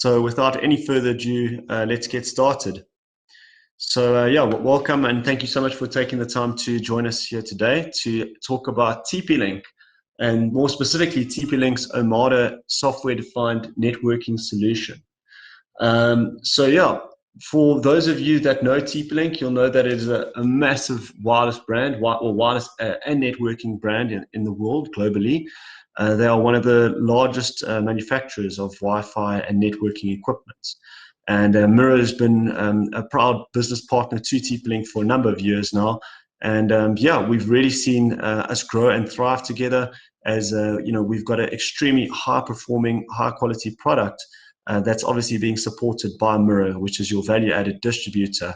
So without any further ado, let's get started. So yeah, welcome and thank you so much for taking the time to join us here today to talk about TP-Link, and more specifically TP-Link's Omada software-defined networking solution. So yeah, for those of you that know TP-Link, you'll know that it is a massive wireless brand, or wireless and networking brand in the world globally. They are one of the largest manufacturers of Wi-Fi and networking equipment. And MiRO has been a proud business partner to TP-Link for a number of years now. And yeah, we've really seen us grow and thrive together as, we've got an extremely high-performing, high-quality product that's obviously being supported by MiRO, which is your value-added distributor,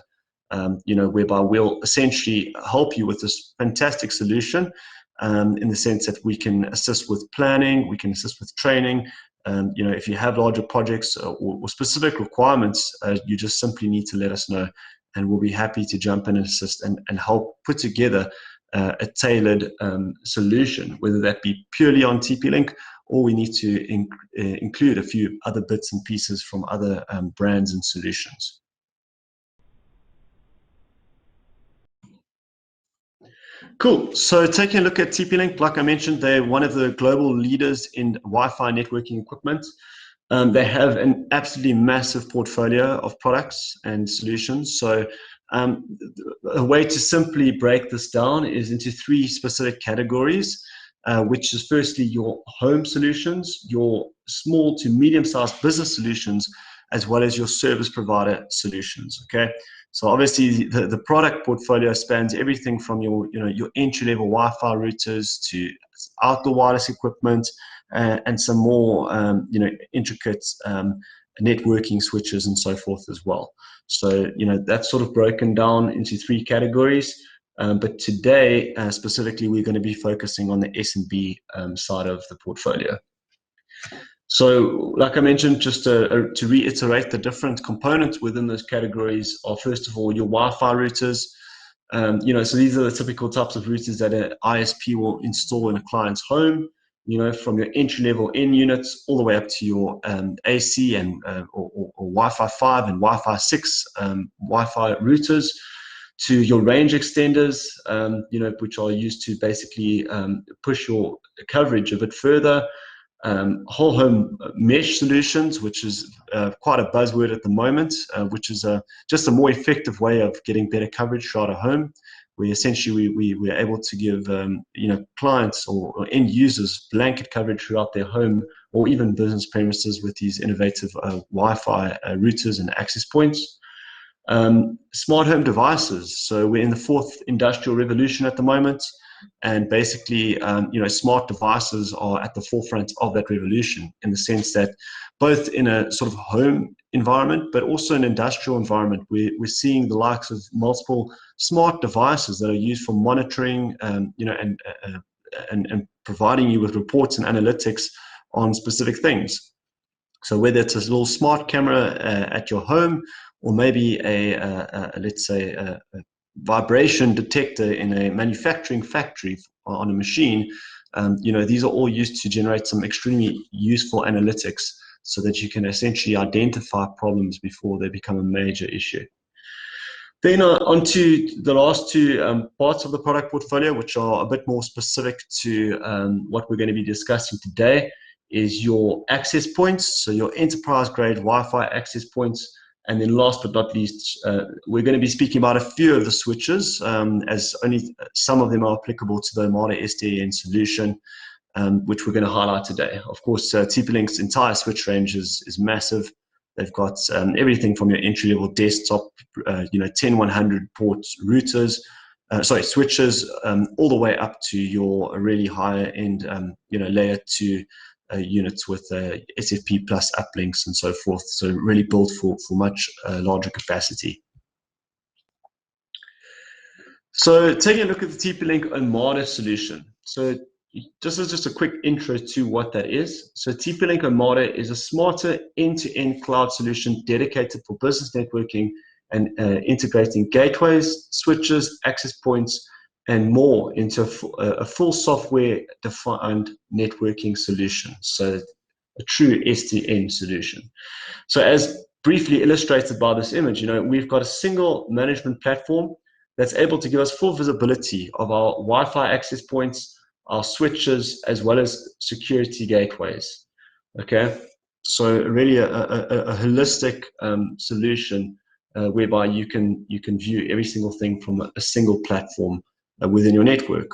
whereby we'll essentially help you with this fantastic solution in the sense that we can assist with planning, we can assist with training. If you have larger projects or specific requirements, you just simply need to let us know, and we'll be happy to jump in and assist and help put together a tailored solution, whether that be purely on TP-Link, or we need to include a few other bits and pieces from other brands and solutions. Cool. So taking a look at TP-Link, like I mentioned, they're one of the global leaders in Wi-Fi networking equipment. They have an absolutely massive portfolio of products and solutions. So a way to simply break this down is into three specific categories, which is firstly your home solutions, your small to medium-sized business solutions, as well as your service provider solutions. Okay. So obviously the product portfolio spans everything from your entry-level Wi-Fi routers to outdoor wireless equipment and some more intricate networking switches and so forth as well. So that's sort of broken down into three categories. But today specifically we're going to be focusing on the S&B side of the portfolio. So like I mentioned, just to reiterate, the different components within those categories are, first of all, your Wi-Fi routers. So these are the typical types of routers that an ISP will install in a client's home, from your entry-level N units all the way up to your AC and or Wi-Fi 5 and Wi-Fi 6 Wi-Fi routers, to your range extenders, which are used to basically push your coverage a bit further. Whole home mesh solutions, which is quite a buzzword at the moment, which is just a more effective way of getting better coverage throughout a home, where essentially we're able to give clients or end users blanket coverage throughout their home or even business premises with these innovative Wi-Fi routers and access points. Smart home devices. So we're in the fourth industrial revolution at the moment. And basically, smart devices are at the forefront of that revolution, in the sense that both in a sort of home environment, but also an industrial environment, we're seeing the likes of multiple smart devices that are used for monitoring, and providing you with reports and analytics on specific things. So whether it's a little smart camera at your home, or maybe let's say a vibration detector in a manufacturing factory on a machine, these are all used to generate some extremely useful analytics so that you can essentially identify problems before they become a major issue. Then on to the last two parts of the product portfolio, which are a bit more specific to what we're going to be discussing today, is your access points, so your enterprise-grade Wi-Fi access points. And then last but not least, we're going to be speaking about a few of the switches, as only some of them are applicable to the Omada SDN solution, which we're going to highlight today. Of course, TP-Link's entire switch range is massive. They've got everything from your entry-level desktop, 10-100 port routers, switches, all the way up to your really higher-end, layer 2 units with SFP plus uplinks and so forth. So really built for much larger capacity. So taking a look at the TP-Link Omada solution. So this is just a quick intro to what that is. So TP-Link Omada is a smarter end-to-end cloud solution dedicated for business networking and integrating gateways, switches, access points, and more into a full software-defined networking solution. So a true SDN solution. So as briefly illustrated by this image, we've got a single management platform that's able to give us full visibility of our Wi-Fi access points, our switches, as well as security gateways. Okay, so really a holistic solution whereby you can view every single thing from a single platform within your network.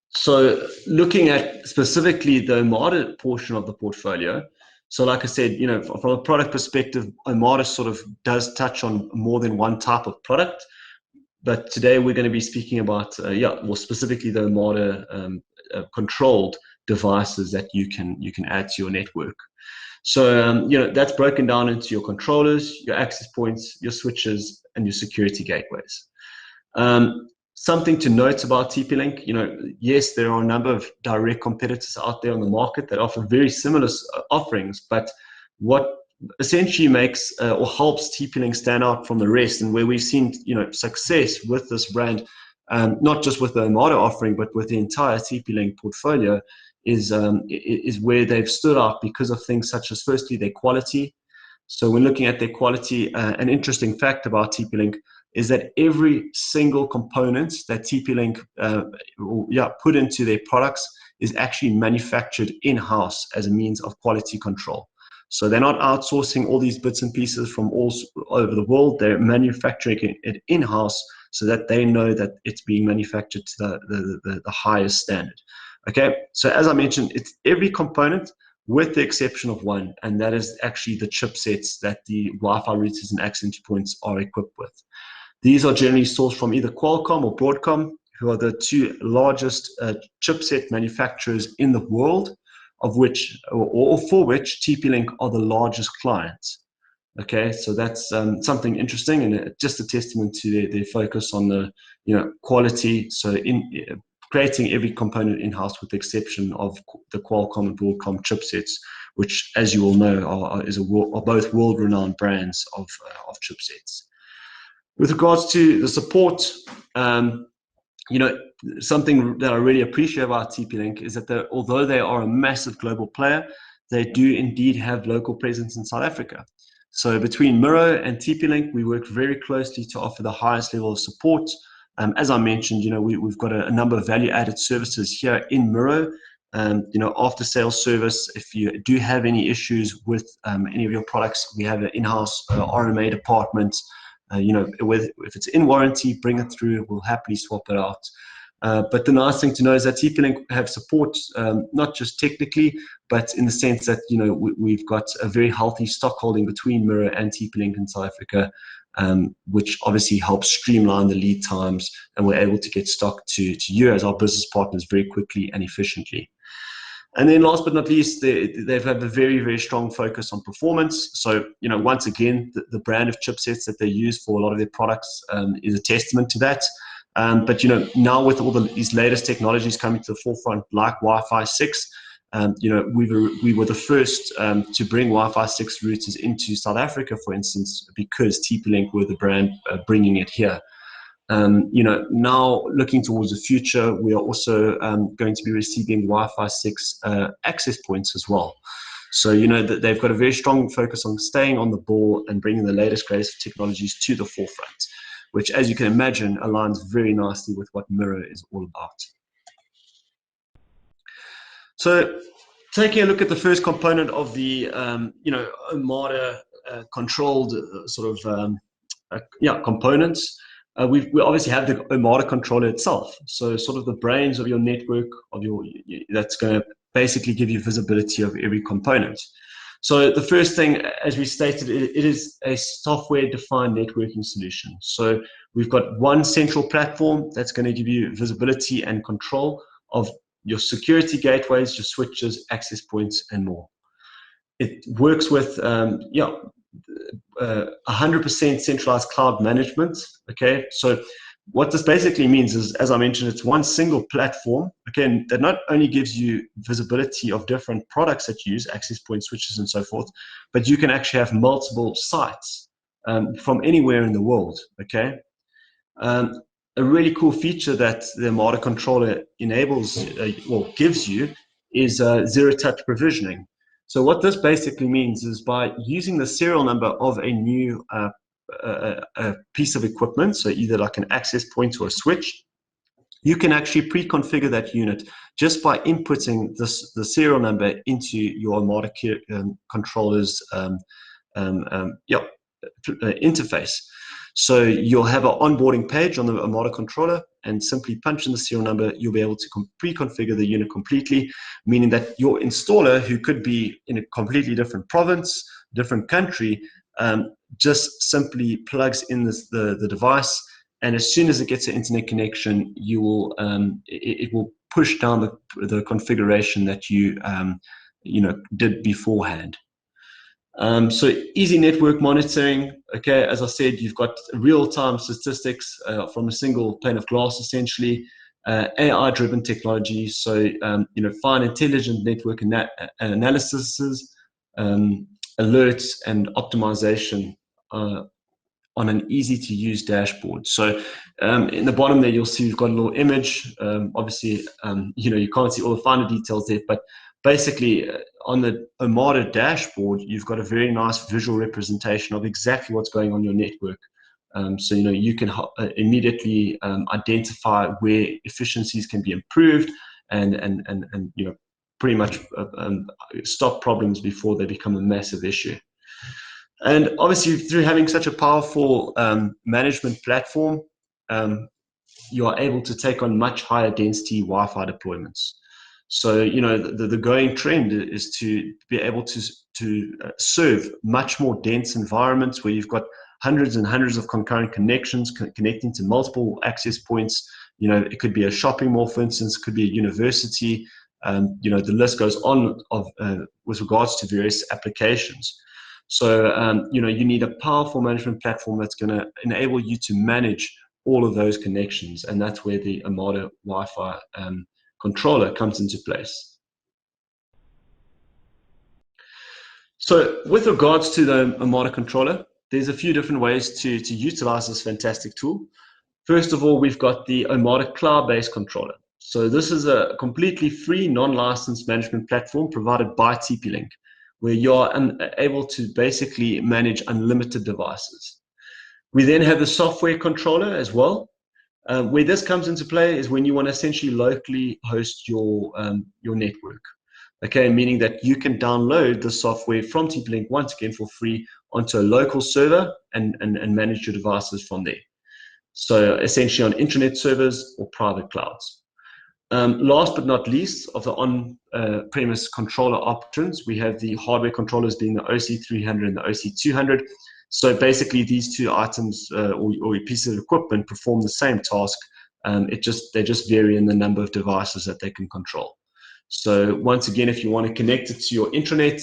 So looking at specifically the Omada portion of the portfolio, so like I said, from a product perspective, Omada sort of does touch on more than one type of product. But today we're going to be speaking about, specifically the Omada controlled devices that you can add to your network. So, that's broken down into your controllers, your access points, your switches, and your security gateways. Something to note about TP-Link, yes, there are a number of direct competitors out there on the market that offer very similar offerings, but what essentially makes or helps TP-Link stand out from the rest, and where we've seen success with this brand, not just with the Omada offering, but with the entire TP-Link portfolio, is where they've stood out because of things such as, firstly, their quality. So when looking at their quality, an interesting fact about TP-Link is that every single component that TP-Link put into their products is actually manufactured in-house as a means of quality control. So they're not outsourcing all these bits and pieces from all over the world. They're manufacturing it in-house so that they know that it's being manufactured to the highest standard. Okay, so as I mentioned, it's every component with the exception of one, and that is actually the chipsets that the Wi-Fi routers and access points are equipped with. These are generally sourced from either Qualcomm or Broadcom, who are the two largest chipset manufacturers in the world, of which, or for which, TP-Link are the largest clients. Okay, so that's something interesting, and just a testament to their focus on the quality. So in creating every component in-house, with the exception of the Qualcomm and Broadcom chipsets, which, as you all know, are both world-renowned brands of chipsets. With regards to the support, something that I really appreciate about TP-Link is that although they are a massive global player, they do indeed have local presence in South Africa. So between MiRO and TP-Link, we work very closely to offer the highest level of support. As I mentioned, we've got a number of value-added services here in MiRO. After sales service, if you do have any issues with any of your products, we have an in-house RMA department. If it's in warranty, bring it through. We'll happily swap it out. But the nice thing to know is that TP-Link have support, not just technically, but in the sense that we've got a very healthy stock holding between MiRO and TP-Link in South Africa, which obviously helps streamline the lead times, and we're able to get stock to you as our business partners very quickly and efficiently. And then last but not least, they've had a very, very strong focus on performance. So, once again, the brand of chipsets that they use for a lot of their products is a testament to that. But, now with all these latest technologies coming to the forefront, like Wi-Fi 6, we were the first to bring Wi-Fi 6 routers into South Africa, for instance, because TP-Link were the brand bringing it here. Now looking towards the future, we are also going to be receiving Wi-Fi 6 access points as well. So, that they've got a very strong focus on staying on the ball and bringing the latest, greatest technologies to the forefront, which, as you can imagine, aligns very nicely with what MiRO is all about. So, taking a look at the first component of the, Omada controlled components. We obviously have the Omada controller itself, so sort of the brains of your network, that's going to basically give you visibility of every component. So the first thing, as we stated, it is a software-defined networking solution. So we've got one central platform that's going to give you visibility and control of your security gateways, your switches, access points, and more. It works with 100% centralized cloud management. Okay, so what this basically means is, as I mentioned, it's one single platform, again, that not only gives you visibility of different products that you use, access points, switches, and so forth, but you can actually have multiple sites from anywhere in the world. Okay, a really cool feature that the Omada controller enables, gives you, is zero-touch provisioning. So what this basically means is by using the serial number of a new a piece of equipment, so either like an access point or a switch, you can actually pre-configure that unit just by inputting the serial number into your Omada controller's interface. So you'll have an onboarding page on the Omada controller, and simply punch in the serial number. You'll be able to pre-configure the unit completely, meaning that your installer, who could be in a completely different province, different country, just simply plugs in the device, and as soon as it gets an internet connection, you will it will push down the configuration that you did beforehand. So easy network monitoring. Okay, as I said, you've got real-time statistics from a single pane of glass, essentially. AI-driven technology, so fine intelligent network analysis, alerts, and optimization on an easy-to-use dashboard. So in the bottom there, you'll see we've got a little image. Obviously, you can't see all the finer details there, but basically on the Omada dashboard, you've got a very nice visual representation of exactly what's going on in your network. So you can immediately identify where efficiencies can be improved, and pretty much stop problems before they become a massive issue. And obviously, through having such a powerful management platform, you are able to take on much higher density Wi-Fi deployments. So the going trend is to be able to serve much more dense environments where you've got hundreds and hundreds of concurrent connections connecting to multiple access points. It could be a shopping mall, for instance, it could be a university. The list goes on with regards to various applications. So you need a powerful management platform that's going to enable you to manage all of those connections, and that's where the Omada Wi-Fi controller comes into place. So with regards to the Omada controller, there's a few different ways to utilize this fantastic tool. First of all, we've got the Omada cloud-based controller. So this is a completely free, non-licensed management platform provided by TP-Link, where you're able to basically manage unlimited devices. We then have the software controller as well. Where this comes into play is when you want to essentially locally host your network. Okay, meaning that you can download the software from TP-Link once again for free onto a local server and manage your devices from there. So essentially on intranet servers or private clouds. Last but not least, of the on-premise controller options, we have the hardware controllers being the OC300 and the OC200. So basically, these two items or pieces of equipment perform the same task. They just vary in the number of devices that they can control. So once again, if you want to connect it to your intranet,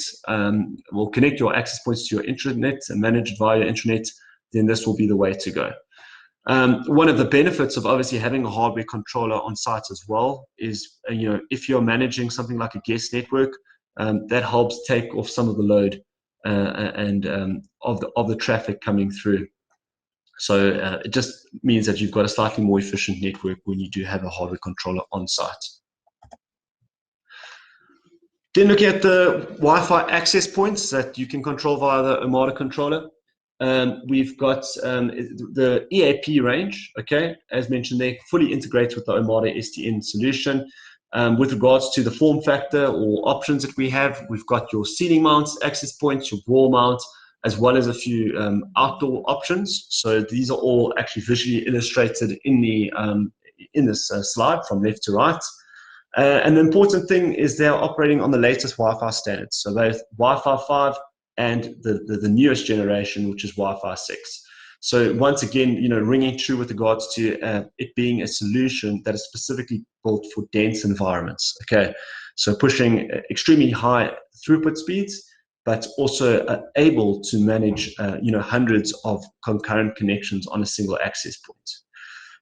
we'll connect your access points to your intranet and manage it via your intranet, then this will be the way to go. One of the benefits of obviously having a hardware controller on site as well is, if you're managing something like a guest network, that helps take off some of the load and of the traffic coming through. So it just means that you've got a slightly more efficient network when you do have a hardware controller on site. Then looking at the Wi-Fi access points that you can control via the Omada controller. We've got the EAP range, okay, as mentioned, they fully integrate with the Omada SDN solution. With regards to the form factor or options that we have, we've got your ceiling mounts, access points, your wall mount, as well as a few outdoor options. So these are all actually visually illustrated in this slide from left to right. And the important thing is they're operating on the latest Wi-Fi standards, so both Wi-Fi 5 and the newest generation, which is Wi-Fi 6. So once again, ringing true with regards to it being a solution that is specifically built for dense environments. Okay, so pushing extremely high throughput speeds, but also able to manage hundreds of concurrent connections on a single access point.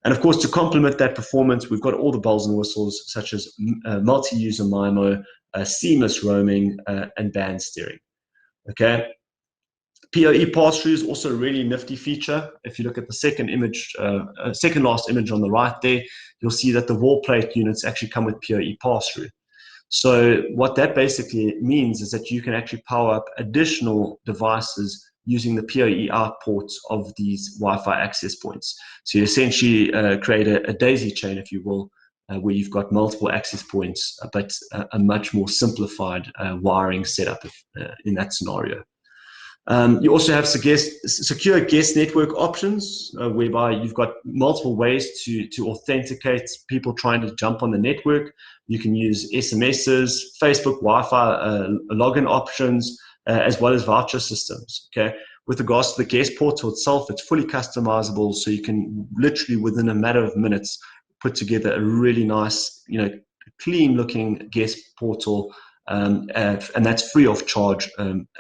And of course, to complement that performance, we've got all the bells and whistles such as multi-user MIMO, seamless roaming, and band steering. Okay. PoE pass-through is also a really nifty feature. If you look at the second last image on the right there, you'll see that the wall plate units actually come with PoE pass-through. So what that basically means is that you can actually power up additional devices using the PoE out ports of these Wi-Fi access points. So you essentially create a daisy chain, if you will, where you've got multiple access points, but a much more simplified wiring setup in that scenario. You also have secure guest network options, whereby you've got multiple ways to authenticate people trying to jump on the network. You can use SMSs, Facebook Wi-Fi login options, as well as voucher systems. Okay. With regards to the guest portal itself, it's fully customizable, so you can literally within a matter of minutes put together a really nice, clean-looking guest portal. And that's free of charge.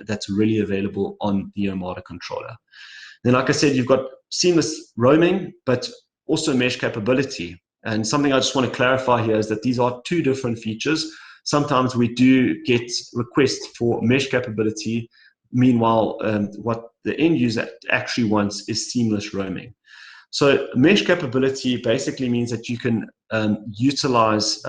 That's really available on the Omada controller. Then, like I said, you've got seamless roaming, but also mesh capability. And something I just want to clarify here is that these are two different features. Sometimes we do get requests for mesh capability. Meanwhile, what the end user actually wants is seamless roaming. So mesh capability basically means that you can utilize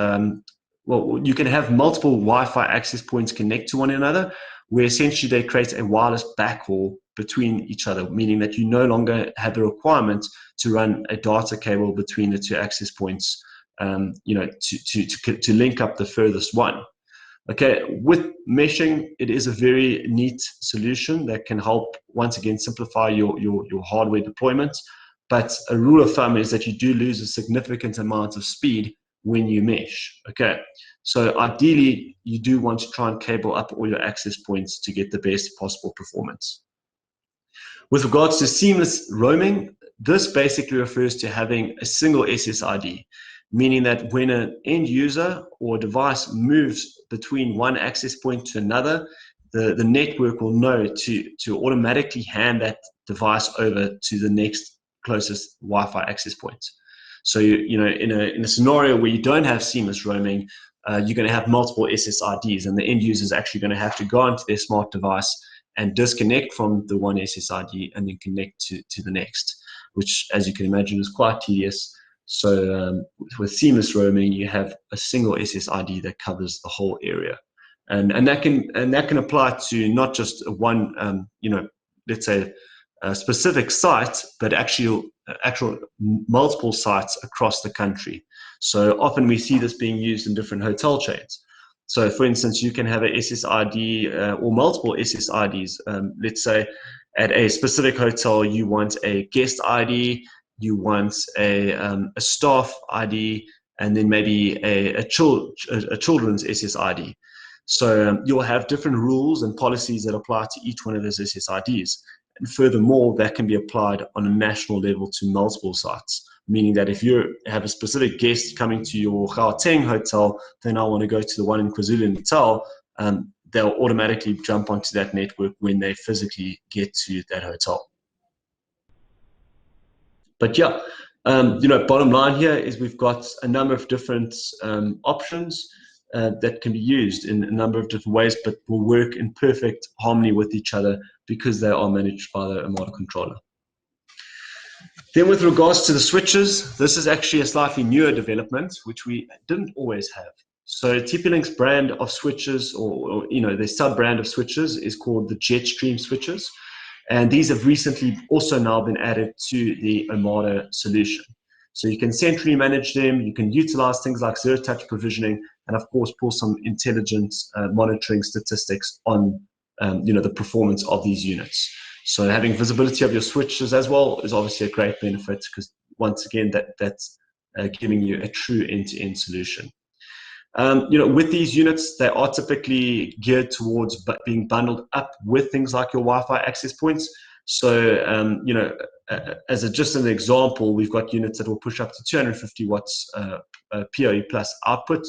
you can have multiple Wi-Fi access points connect to one another, where essentially they create a wireless backhaul between each other, meaning that you no longer have the requirement to run a data cable between the two access points, to link up the furthest one. Okay, with meshing, it is a very neat solution that can help, once again, simplify your hardware deployment. But a rule of thumb is that you do lose a significant amount of speed when you mesh. Okay, so ideally you do want to try and cable up all your access points to get the best possible performance. With regards to seamless roaming, this basically refers to having a single SSID, meaning that when an end user or device moves between one access point to another, the network will know to automatically hand that device over to the next closest Wi-Fi access point. So, in a scenario where you don't have seamless roaming, you're going to have multiple SSIDs, and the end user is actually going to have to go onto their smart device and disconnect from the one SSID and then connect to the next, which, as you can imagine, is quite tedious. So with seamless roaming, you have a single SSID that covers the whole area, and that can apply to not just one, let's say, a specific site, but actual multiple sites across the country. So often we see this being used in different hotel chains. So for instance, you can have a SSID or multiple SSIDs. Let's say at a specific hotel, you want a guest ID, you want a staff ID, and then maybe a children's SSID. So you'll have different rules and policies that apply to each one of those SSIDs. And furthermore, that can be applied on a national level to multiple sites, meaning that if you have a specific guest coming to your Gauteng hotel, then I want to go to the one in KwaZulu-Natal, they'll automatically jump onto that network when they physically get to that hotel. But yeah, bottom line here is we've got a number of different options that can be used in a number of different ways, but will work in perfect harmony with each other because they are managed by the Omada controller. Then with regards to the switches, this is actually a slightly newer development, which we didn't always have. So TP-Link's brand of switches, or their sub-brand of switches, is called the Jetstream switches. And these have recently also now been added to the Omada solution. So you can centrally manage them, you can utilize things like zero-touch provisioning, and of course pull some intelligent monitoring statistics on the performance of these units. So having visibility of your switches as well is obviously a great benefit, because once again that's giving you a true end-to-end solution. With these units, they are typically geared towards being bundled up with things like your Wi-Fi access points. So, as just an example, we've got units that will push up to 250 watts PoE plus output,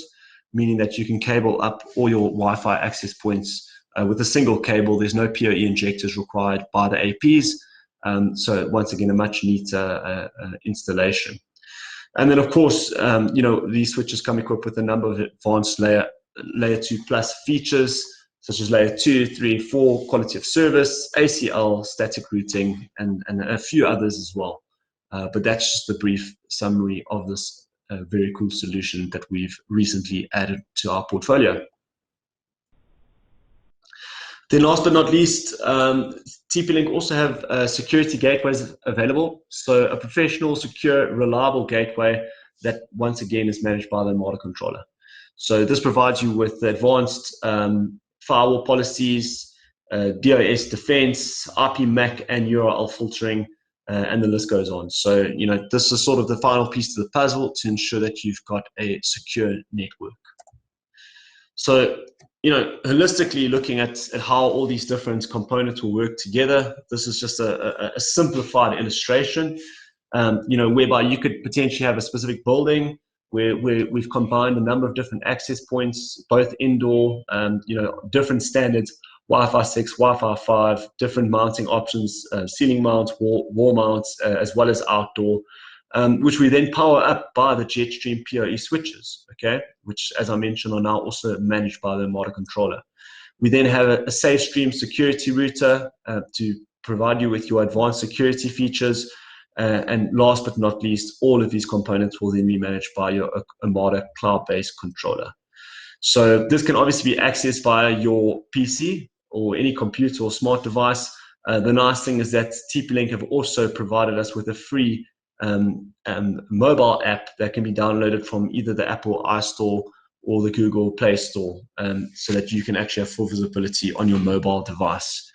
meaning that you can cable up all your Wi-Fi access points with a single cable. There's no PoE injectors required by the APs. So once again, a much neater installation. And then, of course, these switches come equipped with a number of advanced layer 2 plus features, such as layer 2, 3, 4, quality of service, ACL, static routing, and a few others as well. But that's just a brief summary of this a very cool solution that we've recently added to our portfolio. Then last but not least, TP-Link also have security gateways available. So a professional, secure, reliable gateway that once again is managed by the Omada controller. So this provides you with advanced firewall policies, DOS defense, IP MAC and URL filtering, and the list goes on. So, you know, this is sort of the final piece to the puzzle to ensure that you've got a secure network. So, you know, holistically looking at how all these different components will work together, this is just a simplified illustration, you know, whereby you could potentially have a specific building where we've combined a number of different access points, both indoor, you know, different standards, Wi-Fi 6, Wi-Fi 5, different mounting options, ceiling mounts, wall mounts, as well as outdoor, which we then power up by the Jetstream PoE switches, okay, which, as I mentioned, are now also managed by the Omada controller. We then have a SafeStream security router to provide you with your advanced security features. And last but not least, all of these components will then be managed by your Omada cloud-based controller. So this can obviously be accessed via your PC or any computer or smart device. The nice thing is that TP-Link have also provided us with a free mobile app that can be downloaded from either the Apple iStore or the Google Play Store, so that you can actually have full visibility on your mobile device.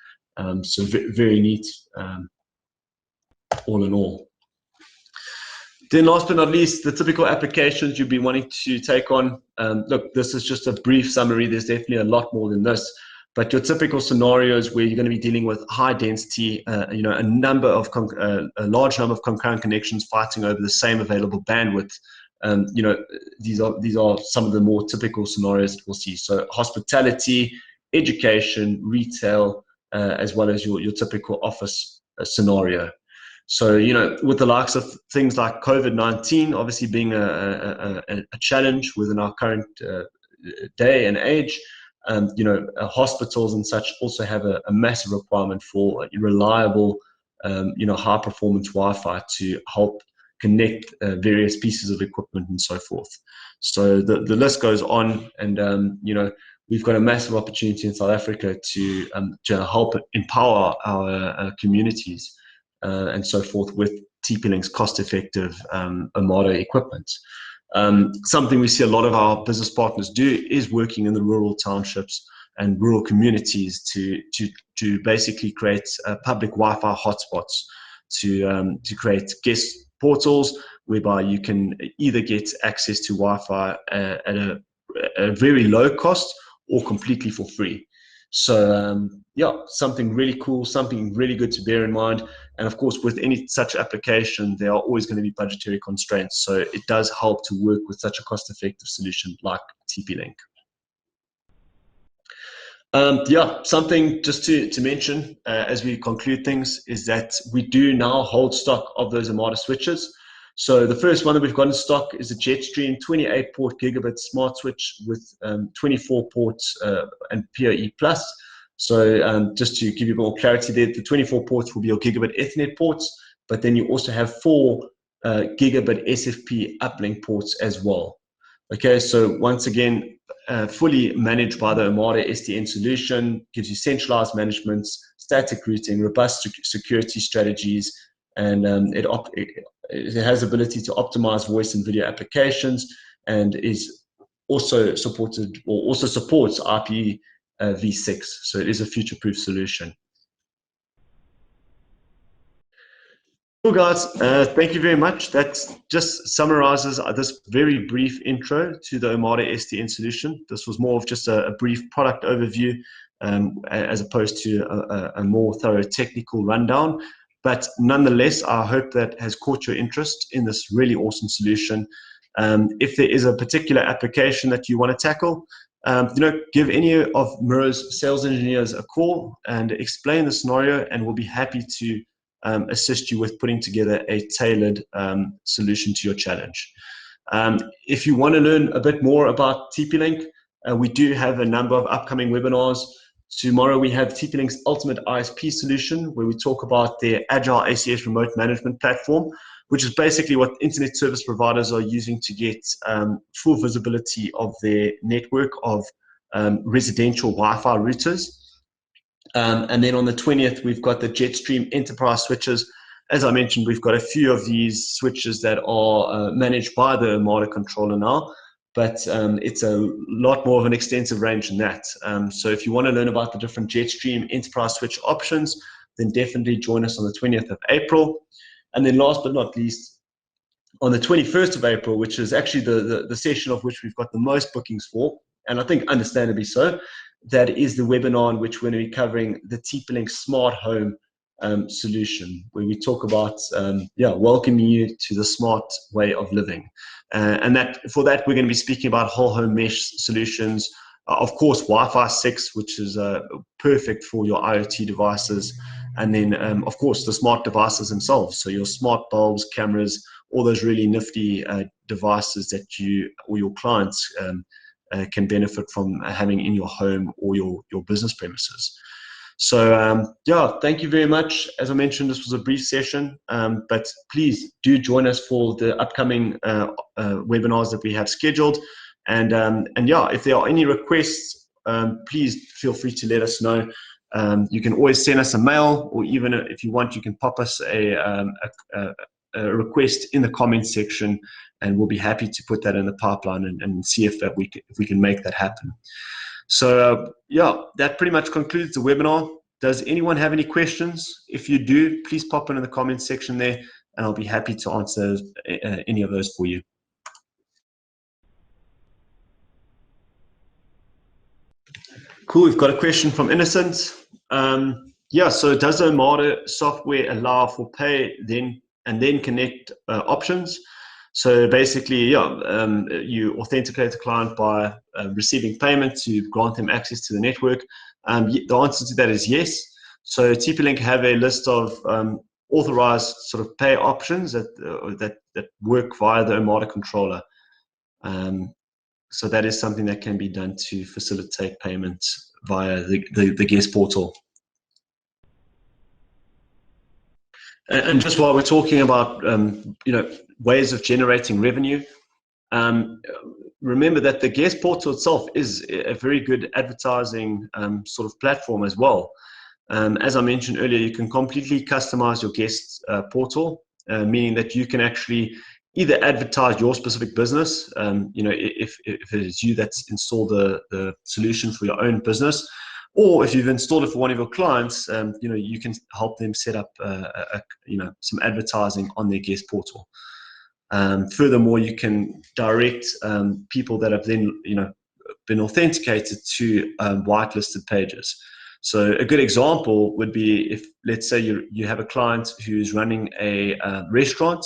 So very neat, all in all. Then last but not least, the typical applications you'd be wanting to take on. Look, this is just a brief summary. There's definitely a lot more than this. But your typical scenarios where you're going to be dealing with high density, you know, a large number of concurrent connections fighting over the same available bandwidth. You know, these are some of the more typical scenarios that we'll see. So hospitality, education, retail, as well as your typical office scenario. So, you know, with the likes of things like COVID-19 obviously being a challenge within our current day and age, you know, hospitals and such also have a massive requirement for reliable, you know, high performance Wi-Fi to help connect various pieces of equipment and so forth. So the list goes on, and you know, we've got a massive opportunity in South Africa to help empower our communities and so forth with TP-Link's cost-effective Omada equipment. Something we see a lot of our business partners do is working in the rural townships and rural communities to basically create public Wi-Fi hotspots, to create guest portals whereby you can either get access to Wi-Fi at a very low cost or completely for free. So yeah, something really cool, something really good to bear in mind. And of course, with any such application, there are always going to be budgetary constraints. So it does help to work with such a cost-effective solution like TP-Link. Yeah, something just to mention as we conclude things is that we do now hold stock of those Omada switches. So the first one that we've got in stock is a Jetstream 28-port gigabit smart switch with 24 ports and PoE plus. So just to give you more clarity there, the 24 ports will be your gigabit Ethernet ports, but then you also have 4 gigabit SFP uplink ports as well. Okay, so once again, fully managed by the Omada SDN solution, gives you centralized management, static routing, robust security strategies, and it has the ability to optimize voice and video applications, and is also supported, or also supports IPv6. So it is a future-proof solution. Cool, guys. Thank you very much. That just summarizes this very brief intro to the Omada SDN solution. This was more of just a brief product overview as opposed to a more thorough technical rundown. But nonetheless, I hope that has caught your interest in this really awesome solution. If there is a particular application that you want to tackle, you know, give any of MiRO's sales engineers a call and explain the scenario, and we'll be happy to assist you with putting together a tailored solution to your challenge. If you want to learn a bit more about TP-Link, we do have a number of upcoming webinars. Tomorrow we have TP-Link's Ultimate ISP solution, where we talk about their Agile ACS remote management platform, which is basically what internet service providers are using to get full visibility of their network of residential Wi-Fi routers. And then on the 20th, we've got the Jetstream Enterprise switches. As I mentioned, we've got a few of these switches that are managed by the Omada controller now, but it's a lot more of an extensive range than that. So if you want to learn about the different Jetstream Enterprise switch options, then definitely join us on the 20th of April. And then last but not least, on the 21st of April, which is actually the session of which we've got the most bookings for, and I think understandably so, that is the webinar in which we're going to be covering the TP-Link Smart Home solution, where we talk about welcoming you to the smart way of living. And for that, we're going to be speaking about whole home mesh solutions. Of course, Wi-Fi 6, which is perfect for your IoT devices. And then, of course, the smart devices themselves. So your smart bulbs, cameras, all those really nifty devices that you or your clients can benefit from having in your home or your business premises. So, thank you very much. As I mentioned, this was a brief session, but please do join us for the upcoming webinars that we have scheduled. And if there are any requests, please feel free to let us know. You can always send us a mail, or even if you want, you can pop us a request in the comments section, and we'll be happy to put that in the pipeline and see if we can make that happen. So that pretty much concludes the webinar. Does anyone have any questions? If you do, please pop it in the comments section there, and I'll be happy to answer any of those for you. Cool, we've got a question from Innocent. So does the Omada software allow for pay and then connect options? So basically, you authenticate the client by receiving payment to grant them access to the network. The answer to that is yes. So TP-Link have a list of authorized sort of pay options that work via the Omada controller. So that is something that can be done to facilitate payments via the guest portal. And just while we're talking about ways of generating revenue, remember that the guest portal itself is a very good advertising sort of platform as well. As I mentioned earlier, you can completely customize your guest portal, meaning that you can actually either advertise your specific business, if it is you that's installed the solution for your own business, or if you've installed it for one of your clients, you can help them set up some advertising on their guest portal. Furthermore, you can direct people that have then been authenticated to whitelisted pages. So a good example would be if, let's say, you have a client who's running a restaurant.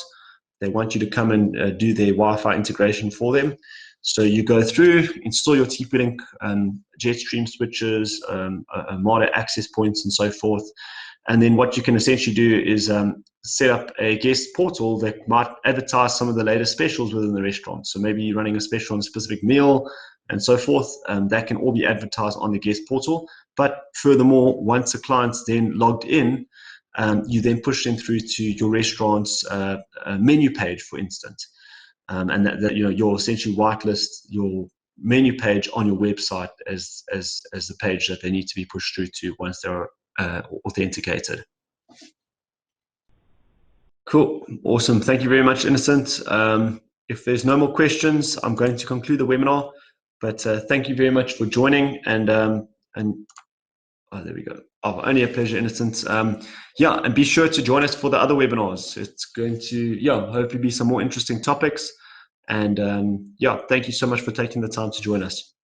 They want you to come and do their Wi-Fi integration for them. So you go through, install your TP-Link Jetstream switches, Omada access points, and so forth. And then what you can essentially do is set up a guest portal that might advertise some of the latest specials within the restaurant. So maybe you're running a special on a specific meal and so forth. That can all be advertised on the guest portal. But furthermore, once the client's then logged in, you then push them through to your restaurant's menu page, for instance. And that you'll essentially whitelist your menu page on your website as the page that they need to be pushed through to once they're authenticated. Cool, awesome. Thank you very much, Innocent. If there's no more questions, I'm going to conclude the webinar. But thank you very much for joining. And there we go. Oh, only a pleasure, Innocent. And be sure to join us for the other webinars. It's going to hopefully be some more interesting topics. And thank you so much for taking the time to join us.